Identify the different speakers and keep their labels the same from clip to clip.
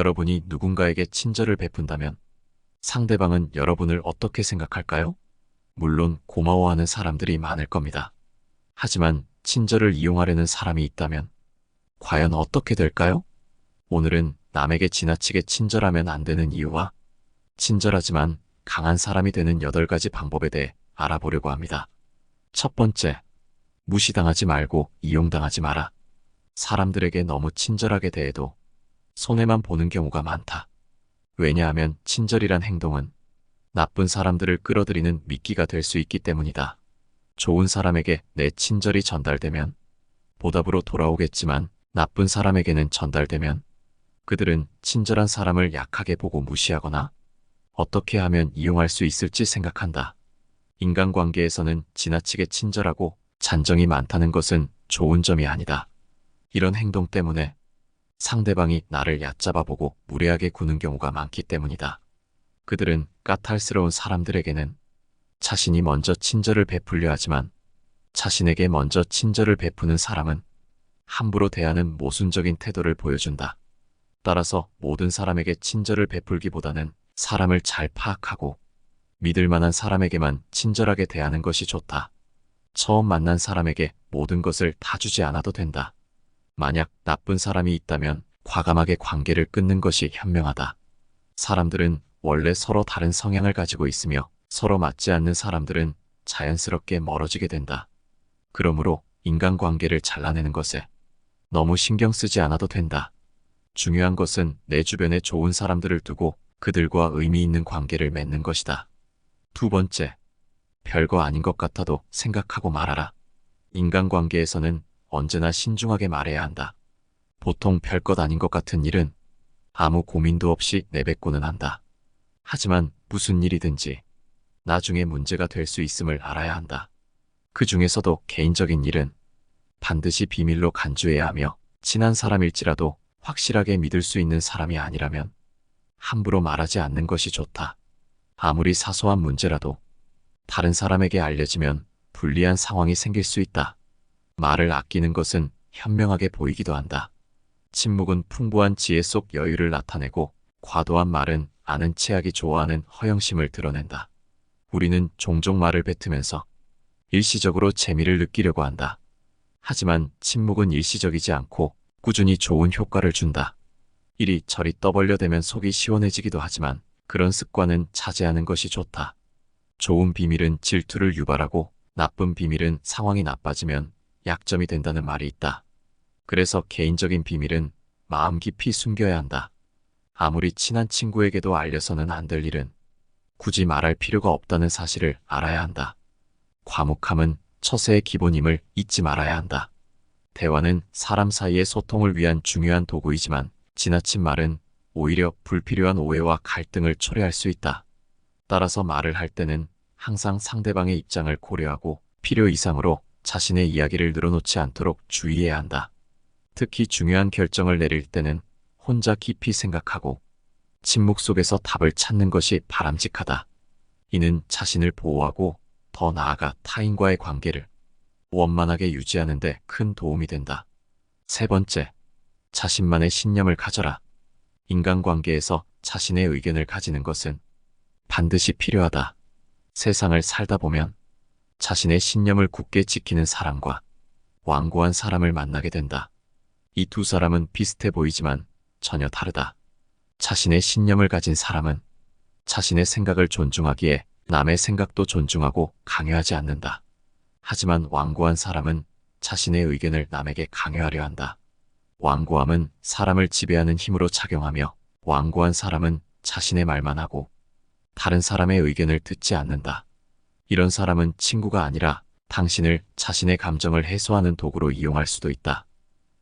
Speaker 1: 여러분이 누군가에게 친절을 베푼다면 상대방은 여러분을 어떻게 생각할까요? 물론 고마워하는 사람들이 많을 겁니다. 하지만 친절을 이용하려는 사람이 있다면 과연 어떻게 될까요? 오늘은 남에게 지나치게 친절하면 안 되는 이유와 친절하지만 강한 사람이 되는 8가지 방법에 대해 알아보려고 합니다. 첫 번째, 무시당하지 말고 이용당하지 마라. 사람들에게 너무 친절하게 대해도 손해만 보는 경우가 많다. 왜냐하면 친절이란 행동은 나쁜 사람들을 끌어들이는 미끼가 될 수 있기 때문이다. 좋은 사람에게 내 친절이 전달되면 보답으로 돌아오겠지만 나쁜 사람에게는 전달되면 그들은 친절한 사람을 약하게 보고 무시하거나 어떻게 하면 이용할 수 있을지 생각한다. 인간관계에서는 지나치게 친절하고 잔정이 많다는 것은 좋은 점이 아니다. 이런 행동 때문에 상대방이 나를 얕잡아보고 무례하게 구는 경우가 많기 때문이다. 그들은 까탈스러운 사람들에게는 자신이 먼저 친절을 베풀려 하지만 자신에게 먼저 친절을 베푸는 사람은 함부로 대하는 모순적인 태도를 보여준다. 따라서 모든 사람에게 친절을 베풀기보다는 사람을 잘 파악하고 믿을 만한 사람에게만 친절하게 대하는 것이 좋다. 처음 만난 사람에게 모든 것을 다 주지 않아도 된다. 만약 나쁜 사람이 있다면 과감하게 관계를 끊는 것이 현명하다. 사람들은 원래 서로 다른 성향을 가지고 있으며 서로 맞지 않는 사람들은 자연스럽게 멀어지게 된다. 그러므로 인간관계를 잘라내는 것에 너무 신경 쓰지 않아도 된다. 중요한 것은 내 주변에 좋은 사람들을 두고 그들과 의미 있는 관계를 맺는 것이다. 두 번째, 별거 아닌 것 같아도 생각하고 말하라. 인간관계에서는 언제나 신중하게 말해야 한다. 보통 별것 아닌 것 같은 일은 아무 고민도 없이 내뱉고는 한다. 하지만 무슨 일이든지 나중에 문제가 될 수 있음을 알아야 한다. 그 중에서도 개인적인 일은 반드시 비밀로 간주해야 하며 친한 사람일지라도 확실하게 믿을 수 있는 사람이 아니라면 함부로 말하지 않는 것이 좋다. 아무리 사소한 문제라도 다른 사람에게 알려지면 불리한 상황이 생길 수 있다. 말을 아끼는 것은 현명하게 보이기도 한다. 침묵은 풍부한 지혜 속 여유를 나타내고 과도한 말은 아는 체하기 좋아하는 허영심을 드러낸다. 우리는 종종 말을 뱉으면서 일시적으로 재미를 느끼려고 한다. 하지만 침묵은 일시적이지 않고 꾸준히 좋은 효과를 준다. 이리저리 떠벌려대면 속이 시원해지기도 하지만 그런 습관은 자제하는 것이 좋다. 좋은 비밀은 질투를 유발하고 나쁜 비밀은 상황이 나빠지면 약점이 된다는 말이 있다. 그래서 개인적인 비밀은 마음 깊이 숨겨야 한다. 아무리 친한 친구에게도 알려서는 안 될 일은 굳이 말할 필요가 없다는 사실을 알아야 한다. 과묵함은 처세의 기본임을 잊지 말아야 한다. 대화는 사람 사이의 소통을 위한 중요한 도구이지만 지나친 말은 오히려 불필요한 오해와 갈등을 초래할 수 있다. 따라서 말을 할 때는 항상 상대방의 입장을 고려하고 필요 이상으로 자신의 이야기를 늘어놓지 않도록 주의해야 한다. 특히 중요한 결정을 내릴 때는 혼자 깊이 생각하고 침묵 속에서 답을 찾는 것이 바람직하다. 이는 자신을 보호하고 더 나아가 타인과의 관계를 원만하게 유지하는 데 큰 도움이 된다. 세 번째, 자신만의 신념을 가져라. 인간관계에서 자신의 의견을 가지는 것은 반드시 필요하다. 세상을 살다 보면 자신의 신념을 굳게 지키는 사람과 완고한 사람을 만나게 된다. 이 두 사람은 비슷해 보이지만 전혀 다르다. 자신의 신념을 가진 사람은 자신의 생각을 존중하기에 남의 생각도 존중하고 강요하지 않는다. 하지만 완고한 사람은 자신의 의견을 남에게 강요하려 한다. 완고함은 사람을 지배하는 힘으로 작용하며 완고한 사람은 자신의 말만 하고 다른 사람의 의견을 듣지 않는다. 이런 사람은 친구가 아니라 당신을 자신의 감정을 해소하는 도구로 이용할 수도 있다.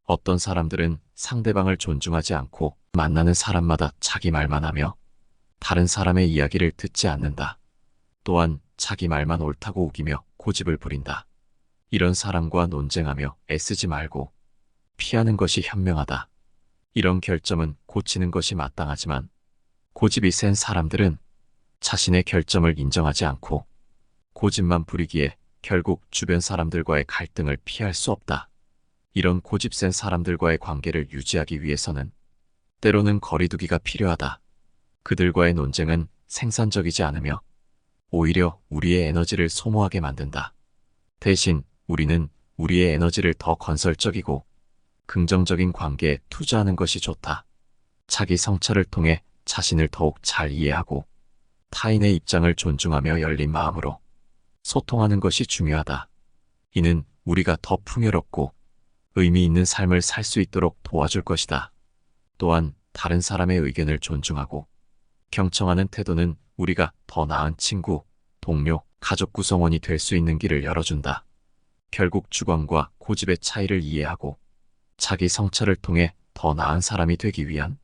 Speaker 1: 어떤 사람들은 상대방을 존중하지 않고 만나는 사람마다 자기 말만 하며 다른 사람의 이야기를 듣지 않는다. 또한 자기 말만 옳다고 우기며 고집을 부린다. 이런 사람과 논쟁하며 애쓰지 말고 피하는 것이 현명하다. 이런 결점은 고치는 것이 마땅하지만 고집이 센 사람들은 자신의 결점을 인정하지 않고 고집만 부리기에 결국 주변 사람들과의 갈등을 피할 수 없다. 이런 고집센 사람들과의 관계를 유지하기 위해서는 때로는 거리두기가 필요하다. 그들과의 논쟁은 생산적이지 않으며 오히려 우리의 에너지를 소모하게 만든다. 대신 우리는 우리의 에너지를 더 건설적이고 긍정적인 관계에 투자하는 것이 좋다. 자기 성찰을 통해 자신을 더욱 잘 이해하고 타인의 입장을 존중하며 열린 마음으로 소통하는 것이 중요하다. 이는 우리가 더 풍요롭고 의미 있는 삶을 살 수 있도록 도와줄 것이다. 또한 다른 사람의 의견을 존중하고 경청하는 태도는 우리가 더 나은 친구, 동료, 가족 구성원이 될 수 있는 길을 열어준다. 결국 주관과 고집의 차이를 이해하고 자기 성찰을 통해 더 나은 사람이 되기 위한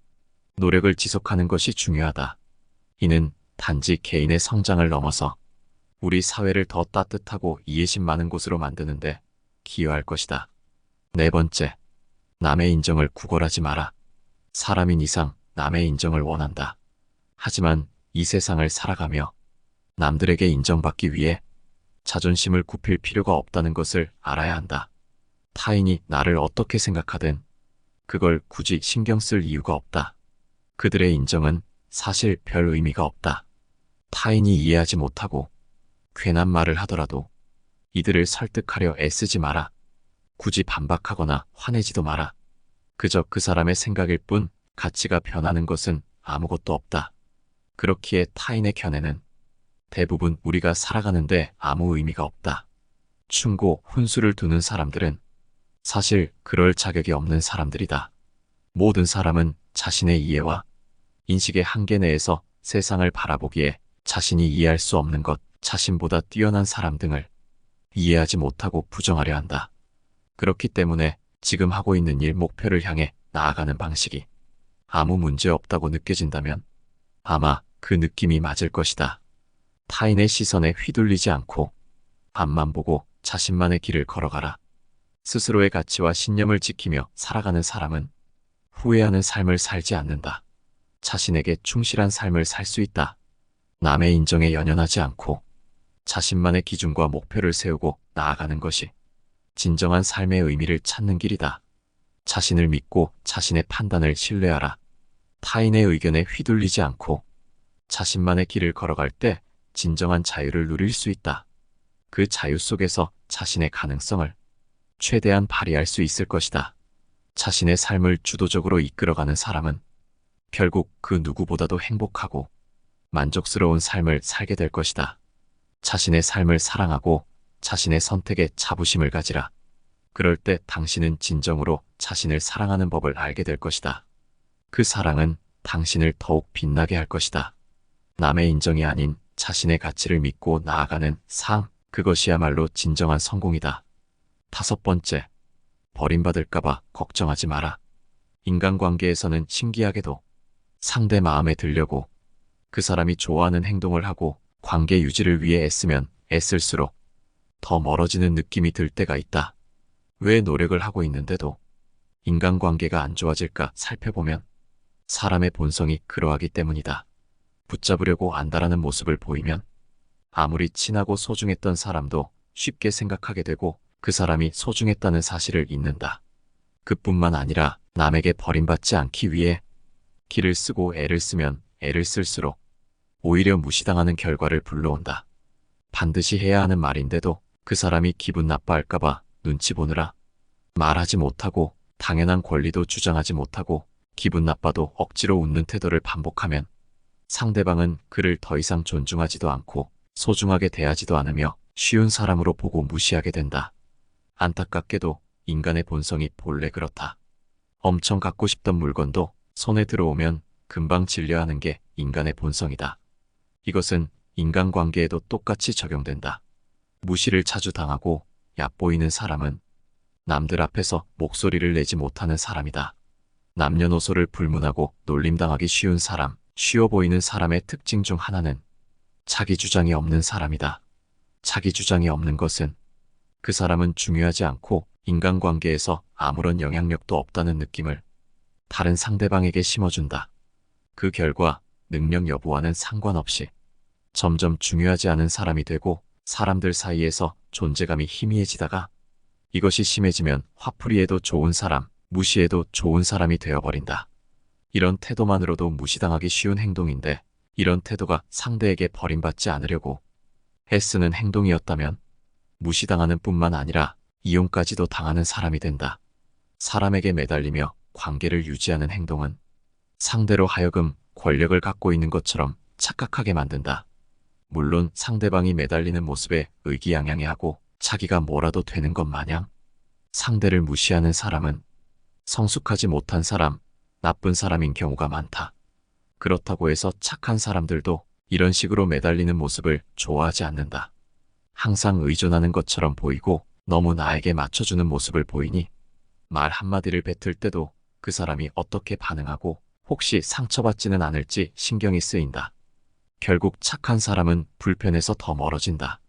Speaker 1: 노력을 지속하는 것이 중요하다. 이는 단지 개인의 성장을 넘어서 우리 사회를 더 따뜻하고 이해심 많은 곳으로 만드는데 기여할 것이다. 네 번째, 남의 인정을 구걸하지 마라. 사람인 이상 남의 인정을 원한다. 하지만 이 세상을 살아가며 남들에게 인정받기 위해 자존심을 굽힐 필요가 없다는 것을 알아야 한다. 타인이 나를 어떻게 생각하든 그걸 굳이 신경 쓸 이유가 없다. 그들의 인정은 사실 별 의미가 없다. 타인이 이해하지 못하고 괜한 말을 하더라도 이들을 설득하려 애쓰지 마라. 굳이 반박하거나 화내지도 마라. 그저 그 사람의 생각일 뿐 가치가 변하는 것은 아무것도 없다. 그렇기에 타인의 견해는 대부분 우리가 살아가는데 아무 의미가 없다. 충고, 훈수를 두는 사람들은 사실 그럴 자격이 없는 사람들이다. 모든 사람은 자신의 이해와 인식의 한계 내에서 세상을 바라보기에 자신이 이해할 수 없는 것, 자신보다 뛰어난 사람 등을 이해하지 못하고 부정하려 한다. 그렇기 때문에 지금 하고 있는 일 목표를 향해 나아가는 방식이 아무 문제 없다고 느껴진다면 아마 그 느낌이 맞을 것이다. 타인의 시선에 휘둘리지 않고 앞만 보고 자신만의 길을 걸어가라. 스스로의 가치와 신념을 지키며 살아가는 사람은 후회하는 삶을 살지 않는다. 자신에게 충실한 삶을 살 수 있다. 남의 인정에 연연하지 않고 자신만의 기준과 목표를 세우고 나아가는 것이 진정한 삶의 의미를 찾는 길이다. 자신을 믿고 자신의 판단을 신뢰하라. 타인의 의견에 휘둘리지 않고 자신만의 길을 걸어갈 때 진정한 자유를 누릴 수 있다. 그 자유 속에서 자신의 가능성을 최대한 발휘할 수 있을 것이다. 자신의 삶을 주도적으로 이끌어가는 사람은 결국 그 누구보다도 행복하고 만족스러운 삶을 살게 될 것이다. 자신의 삶을 사랑하고 자신의 선택에 자부심을 가지라. 그럴 때 당신은 진정으로 자신을 사랑하는 법을 알게 될 것이다. 그 사랑은 당신을 더욱 빛나게 할 것이다. 남의 인정이 아닌 자신의 가치를 믿고 나아가는 삶, 그것이야말로 진정한 성공이다. 다섯 번째, 버림받을까봐 걱정하지 마라. 인간관계에서는 신기하게도 상대 마음에 들려고 그 사람이 좋아하는 행동을 하고 관계 유지를 위해 애쓰면 애쓸수록 더 멀어지는 느낌이 들 때가 있다. 왜 노력을 하고 있는데도 인간관계가 안 좋아질까 살펴보면 사람의 본성이 그러하기 때문이다. 붙잡으려고 안다라는 모습을 보이면 아무리 친하고 소중했던 사람도 쉽게 생각하게 되고 그 사람이 소중했다는 사실을 잊는다. 그뿐만 아니라 남에게 버림받지 않기 위해 기를 쓰고 애를 쓰면 애를 쓸수록 오히려 무시당하는 결과를 불러온다. 반드시 해야 하는 말인데도 그 사람이 기분 나빠할까봐 눈치 보느라 말하지 못하고 당연한 권리도 주장하지 못하고 기분 나빠도 억지로 웃는 태도를 반복하면 상대방은 그를 더 이상 존중하지도 않고 소중하게 대하지도 않으며 쉬운 사람으로 보고 무시하게 된다. 안타깝게도 인간의 본성이 본래 그렇다. 엄청 갖고 싶던 물건도 손에 들어오면 금방 질려하는 게 인간의 본성이다. 이것은 인간관계에도 똑같이 적용된다. 무시를 자주 당하고 얕보이는 사람은 남들 앞에서 목소리를 내지 못하는 사람이다. 남녀노소를 불문하고 놀림당하기 쉬운 사람, 쉬워 보이는 사람의 특징 중 하나는 자기 주장이 없는 사람이다. 자기 주장이 없는 것은 그 사람은 중요하지 않고 인간관계에서 아무런 영향력도 없다는 느낌을 다른 상대방에게 심어준다. 그 결과 능력 여부와는 상관없이 점점 중요하지 않은 사람이 되고 사람들 사이에서 존재감이 희미해지다가 이것이 심해지면 화풀이해도 좋은 사람, 무시해도 좋은 사람이 되어버린다. 이런 태도만으로도 무시당하기 쉬운 행동인데 이런 태도가 상대에게 버림받지 않으려고 애쓰는 행동이었다면 무시당하는 뿐만 아니라 이용까지도 당하는 사람이 된다. 사람에게 매달리며 관계를 유지하는 행동은 상대로 하여금 권력을 갖고 있는 것처럼 착각하게 만든다. 물론 상대방이 매달리는 모습에 의기양양해하고 자기가 뭐라도 되는 것 마냥 상대를 무시하는 사람은 성숙하지 못한 사람, 나쁜 사람인 경우가 많다. 그렇다고 해서 착한 사람들도 이런 식으로 매달리는 모습을 좋아하지 않는다. 항상 의존하는 것처럼 보이고 너무 나에게 맞춰주는 모습을 보이니 말 한마디를 뱉을 때도 그 사람이 어떻게 반응하고 혹시 상처받지는 않을지 신경이 쓰인다. 결국 착한 사람은 불편해서 더 멀어진다.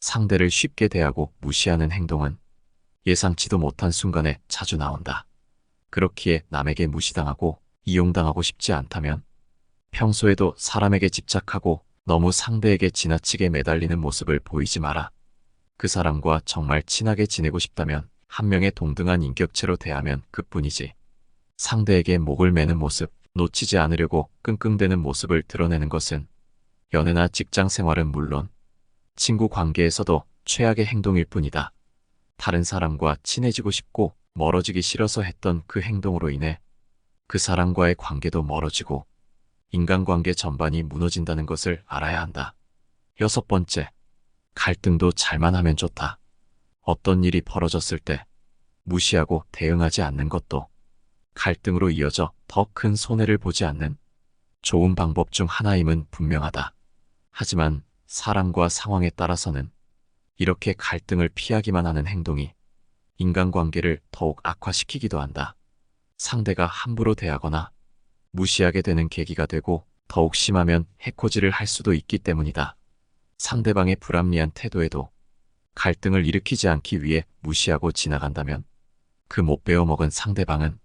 Speaker 1: 상대를 쉽게 대하고 무시하는 행동은 예상치도 못한 순간에 자주 나온다. 그렇기에 남에게 무시당하고 이용당하고 싶지 않다면 평소에도 사람에게 집착하고 너무 상대에게 지나치게 매달리는 모습을 보이지 마라. 그 사람과 정말 친하게 지내고 싶다면 한 명의 동등한 인격체로 대하면 그뿐이지. 상대에게 목을 매는 모습, 놓치지 않으려고 끙끙대는 모습을 드러내는 것은 연애나 직장 생활은 물론 친구 관계에서도 최악의 행동일 뿐이다. 다른 사람과 친해지고 싶고 멀어지기 싫어서 했던 그 행동으로 인해 그 사람과의 관계도 멀어지고 인간관계 전반이 무너진다는 것을 알아야 한다. 6번째, 갈등도 잘만 하면 좋다. 어떤 일이 벌어졌을 때 무시하고 대응하지 않는 것도 갈등으로 이어져 더 큰 손해를 보지 않는 좋은 방법 중 하나임은 분명하다. 하지만 사람과 상황에 따라서는 이렇게 갈등을 피하기만 하는 행동이 인간관계를 더욱 악화시키기도 한다. 상대가 함부로 대하거나 무시하게 되는 계기가 되고 더욱 심하면 해코지를 할 수도 있기 때문이다. 상대방의 불합리한 태도에도 갈등을 일으키지 않기 위해 무시하고 지나간다면 그 못 베어먹은 상대방은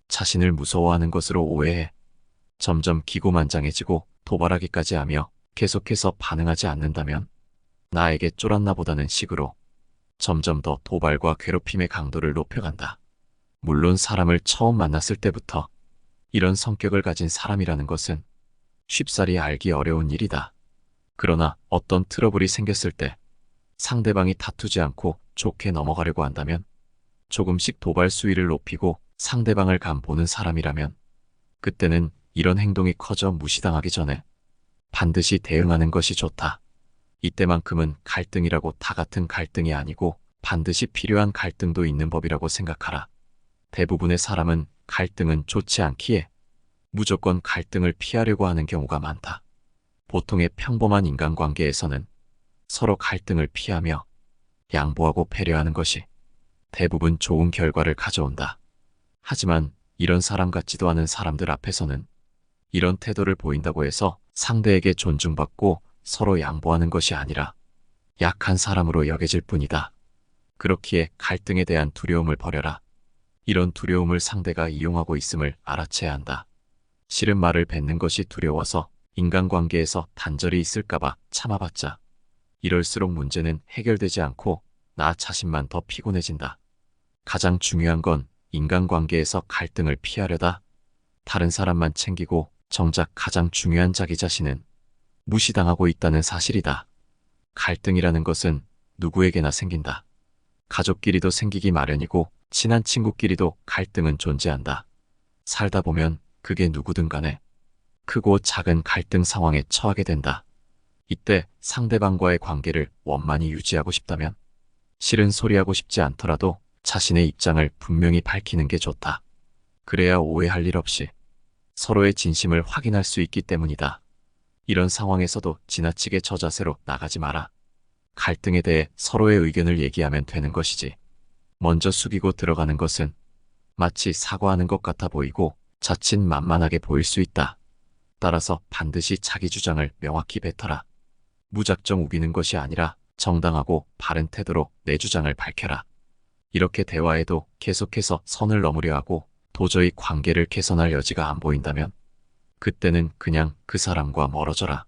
Speaker 1: 자신을 무서워하는 것으로 오해해 점점 기고만장해지고 도발하기까지 하며 계속해서 반응하지 않는다면 나에게 쫄았나 보다는 식으로 점점 더 도발과 괴롭힘의 강도를 높여간다. 물론 사람을 처음 만났을 때부터 이런 성격을 가진 사람이라는 것은 쉽사리 알기 어려운 일이다. 그러나 어떤 트러블이 생겼을 때 상대방이 다투지 않고 좋게 넘어가려고 한다면 조금씩 도발 수위를 높이고 상대방을 간보는 사람이라면 그때는 이런 행동이 커져 무시당하기 전에 반드시 대응하는 것이 좋다. 이때만큼은 갈등이라고 다 같은 갈등이 아니고 반드시 필요한 갈등도 있는 법이라고 생각하라. 대부분의 사람은 갈등은 좋지 않기에 무조건 갈등을 피하려고 하는 경우가 많다. 보통의 평범한 인간관계에서는 서로 갈등을 피하며 양보하고 배려하는 것이 대부분 좋은 결과를 가져온다. 하지만 이런 사람 같지도 않은 사람들 앞에서는 이런 태도를 보인다고 해서 상대에게 존중받고 서로 양보하는 것이 아니라 약한 사람으로 여겨질 뿐이다. 그렇기에 갈등에 대한 두려움을 버려라. 이런 두려움을 상대가 이용하고 있음을 알아채야 한다. 싫은 말을 뱉는 것이 두려워서 인간관계에서 단절이 있을까봐 참아봤자 이럴수록 문제는 해결되지 않고 나 자신만 더 피곤해진다. 가장 중요한 건 인간관계에서 갈등을 피하려다 다른 사람만 챙기고 정작 가장 중요한 자기 자신은 무시당하고 있다는 사실이다. 갈등이라는 것은 누구에게나 생긴다. 가족끼리도 생기기 마련이고 친한 친구끼리도 갈등은 존재한다. 살다 보면 그게 누구든 간에 크고 작은 갈등 상황에 처하게 된다. 이때 상대방과의 관계를 원만히 유지하고 싶다면 싫은 소리하고 싶지 않더라도 자신의 입장을 분명히 밝히는 게 좋다. 그래야 오해할 일 없이 서로의 진심을 확인할 수 있기 때문이다. 이런 상황에서도 지나치게 저자세로 나가지 마라. 갈등에 대해 서로의 의견을 얘기하면 되는 것이지. 먼저 숙이고 들어가는 것은 마치 사과하는 것 같아 보이고 자칫 만만하게 보일 수 있다. 따라서 반드시 자기 주장을 명확히 뱉어라. 무작정 우기는 것이 아니라 정당하고 바른 태도로 내 주장을 밝혀라. 이렇게 대화에도 계속해서 선을 넘으려 하고 도저히 관계를 개선할 여지가 안 보인다면 그때는 그냥 그 사람과 멀어져라.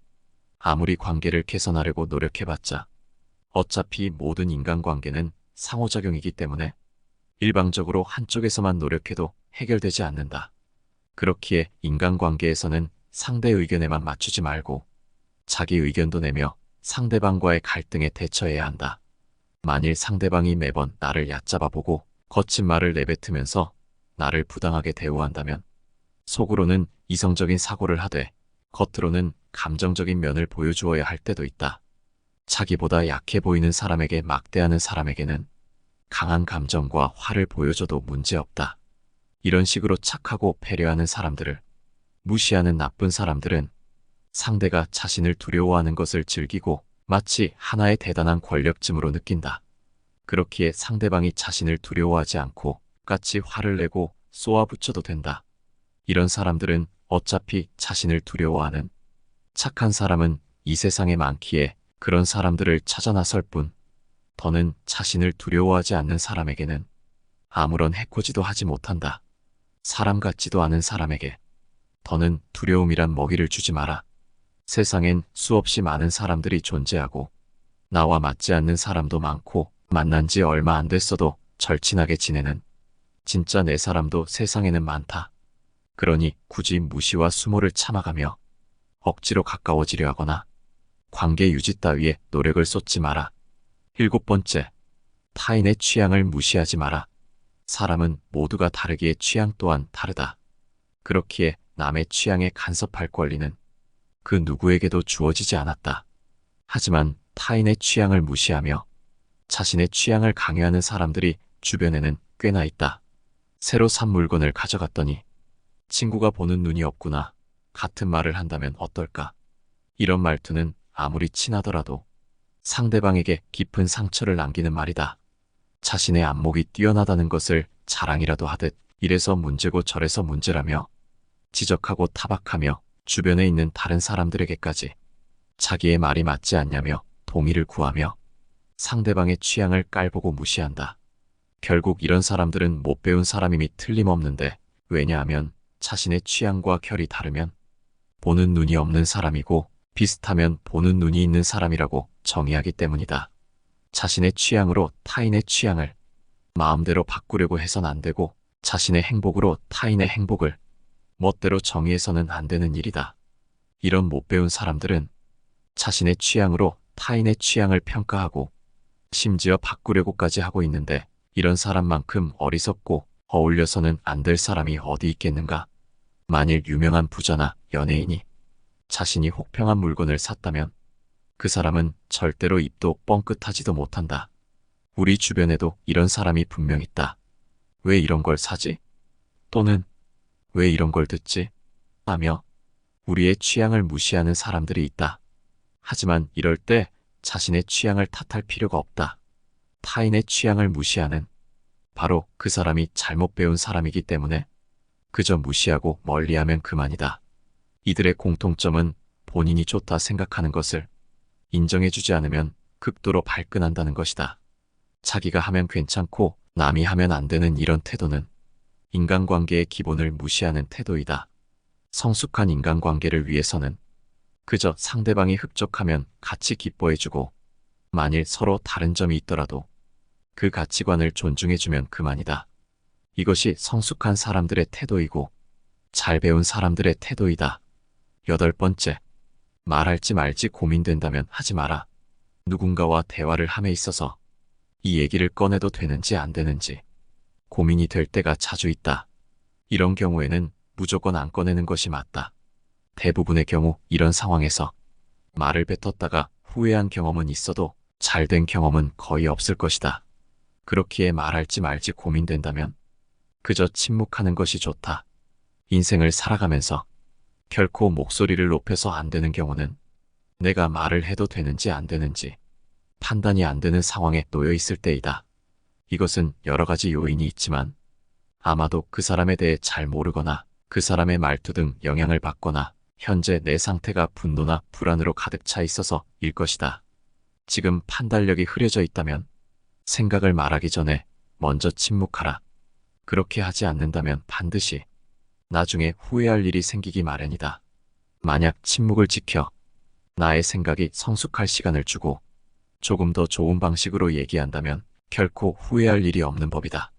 Speaker 1: 아무리 관계를 개선하려고 노력해봤자 어차피 모든 인간관계는 상호작용이기 때문에 일방적으로 한쪽에서만 노력해도 해결되지 않는다. 그렇기에 인간관계에서는 상대 의견에만 맞추지 말고 자기 의견도 내며 상대방과의 갈등에 대처해야 한다. 만일 상대방이 매번 나를 얕잡아보고 거친 말을 내뱉으면서 나를 부당하게 대우한다면 속으로는 이성적인 사고를 하되 겉으로는 감정적인 면을 보여주어야 할 때도 있다. 자기보다 약해 보이는 사람에게 막대하는 사람에게는 강한 감정과 화를 보여줘도 문제없다. 이런 식으로 착하고 배려하는 사람들을 무시하는 나쁜 사람들은 상대가 자신을 두려워하는 것을 즐기고 마치 하나의 대단한 권력쯤으로 느낀다. 그렇기에 상대방이 자신을 두려워하지 않고 같이 화를 내고 쏘아붙여도 된다. 이런 사람들은 어차피 자신을 두려워하는 착한 사람은 이 세상에 많기에 그런 사람들을 찾아 나설 뿐 더는 자신을 두려워하지 않는 사람에게는 아무런 해코지도 하지 못한다. 사람 같지도 않은 사람에게 더는 두려움이란 먹이를 주지 마라. 세상엔 수없이 많은 사람들이 존재하고 나와 맞지 않는 사람도 많고 만난 지 얼마 안 됐어도 절친하게 지내는 진짜 내 사람도 세상에는 많다. 그러니 굳이 무시와 수모를 참아가며 억지로 가까워지려 하거나 관계 유지 따위에 노력을 쏟지 마라. 7번째, 타인의 취향을 무시하지 마라. 사람은 모두가 다르기에 취향 또한 다르다. 그렇기에 남의 취향에 간섭할 권리는 그 누구에게도 주어지지 않았다. 하지만 타인의 취향을 무시하며 자신의 취향을 강요하는 사람들이 주변에는 꽤나 있다. 새로 산 물건을 가져갔더니 친구가 보는 눈이 없구나. 같은 말을 한다면 어떨까? 이런 말투는 아무리 친하더라도 상대방에게 깊은 상처를 남기는 말이다. 자신의 안목이 뛰어나다는 것을 자랑이라도 하듯 이래서 문제고 저래서 문제라며 지적하고 타박하며 주변에 있는 다른 사람들에게까지 자기의 말이 맞지 않냐며 동의를 구하며 상대방의 취향을 깔보고 무시한다. 결국 이런 사람들은 못 배운 사람임이 틀림없는데 왜냐하면 자신의 취향과 결이 다르면 보는 눈이 없는 사람이고 비슷하면 보는 눈이 있는 사람이라고 정의하기 때문이다. 자신의 취향으로 타인의 취향을 마음대로 바꾸려고 해선 안 되고 자신의 행복으로 타인의 행복을 멋대로 정의해서는 안 되는 일이다. 이런 못 배운 사람들은 자신의 취향으로 타인의 취향을 평가하고 심지어 바꾸려고까지 하고 있는데 이런 사람만큼 어리석고 어울려서는 안 될 사람이 어디 있겠는가? 만일 유명한 부자나 연예인이 자신이 혹평한 물건을 샀다면 그 사람은 절대로 입도 뻥끗하지도 못한다. 우리 주변에도 이런 사람이 분명 있다. 왜 이런 걸 사지? 또는 왜 이런 걸 듣지? 하며 우리의 취향을 무시하는 사람들이 있다. 하지만 이럴 때 자신의 취향을 탓할 필요가 없다. 타인의 취향을 무시하는 바로 그 사람이 잘못 배운 사람이기 때문에 그저 무시하고 멀리하면 그만이다. 이들의 공통점은 본인이 좋다 생각하는 것을 인정해주지 않으면 극도로 발끈한다는 것이다. 자기가 하면 괜찮고 남이 하면 안 되는 이런 태도는 인간관계의 기본을 무시하는 태도이다. 성숙한 인간관계를 위해서는 그저 상대방이 흡족하면 같이 기뻐해주고 만일 서로 다른 점이 있더라도 그 가치관을 존중해주면 그만이다. 이것이 성숙한 사람들의 태도이고 잘 배운 사람들의 태도이다. 8번째, 말할지 말지 고민된다면 하지 마라. 누군가와 대화를 함에 있어서 이 얘기를 꺼내도 되는지 안 되는지 고민이 될 때가 자주 있다. 이런 경우에는 무조건 안 꺼내는 것이 맞다. 대부분의 경우 이런 상황에서 말을 뱉었다가 후회한 경험은 있어도 잘된 경험은 거의 없을 것이다. 그렇기에 말할지 말지 고민된다면 그저 침묵하는 것이 좋다. 인생을 살아가면서 결코 목소리를 높여서 안 되는 경우는 내가 말을 해도 되는지 안 되는지 판단이 안 되는 상황에 놓여 있을 때이다. 이것은 여러 가지 요인이 있지만 아마도 그 사람에 대해 잘 모르거나 그 사람의 말투 등 영향을 받거나 현재 내 상태가 분노나 불안으로 가득 차 있어서 일 것이다. 지금 판단력이 흐려져 있다면 생각을 말하기 전에 먼저 침묵하라. 그렇게 하지 않는다면 반드시 나중에 후회할 일이 생기기 마련이다. 만약 침묵을 지켜 나의 생각이 성숙할 시간을 주고 조금 더 좋은 방식으로 얘기한다면 결코 후회할 일이 없는 법이다.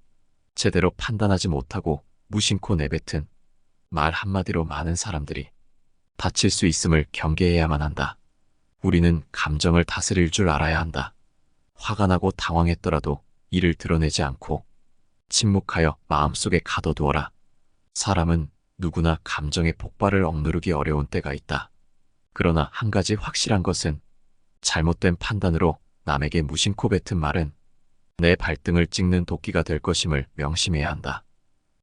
Speaker 1: 제대로 판단하지 못하고 무심코 내뱉은 말 한마디로 많은 사람들이 다칠 수 있음을 경계해야만 한다. 우리는 감정을 다스릴 줄 알아야 한다. 화가 나고 당황했더라도 이를 드러내지 않고 침묵하여 마음속에 가둬두어라. 사람은 누구나 감정의 폭발을 억누르기 어려운 때가 있다. 그러나 한 가지 확실한 것은 잘못된 판단으로 남에게 무심코 뱉은 말은 내 발등을 찍는 도끼가 될 것임을 명심해야 한다.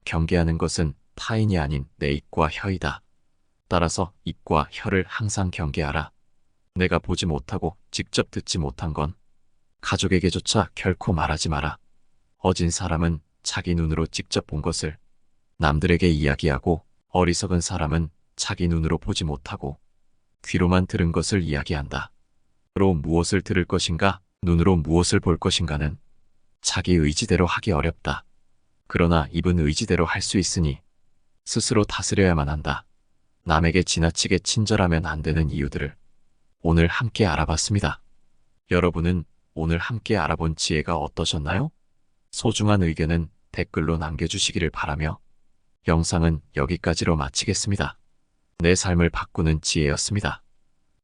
Speaker 1: 경계하는 것은 타인이 아닌 내 입과 혀이다. 따라서 입과 혀를 항상 경계하라. 내가 보지 못하고 직접 듣지 못한 건 가족에게조차 결코 말하지 마라. 어진 사람은 자기 눈으로 직접 본 것을 남들에게 이야기하고 어리석은 사람은 자기 눈으로 보지 못하고 귀로만 들은 것을 이야기한다. 로 무엇을 들을 것인가, 눈으로 무엇을 볼 것인가는 자기 의지대로 하기 어렵다. 그러나 입은 의지대로 할 수 있으니 스스로 다스려야만 한다. 남에게 지나치게 친절하면 안 되는 이유들을 오늘 함께 알아봤습니다. 여러분은 오늘 함께 알아본 지혜가 어떠셨나요? 소중한 의견은 댓글로 남겨주시기를 바라며 영상은 여기까지로 마치겠습니다. 내 삶을 바꾸는 지혜였습니다.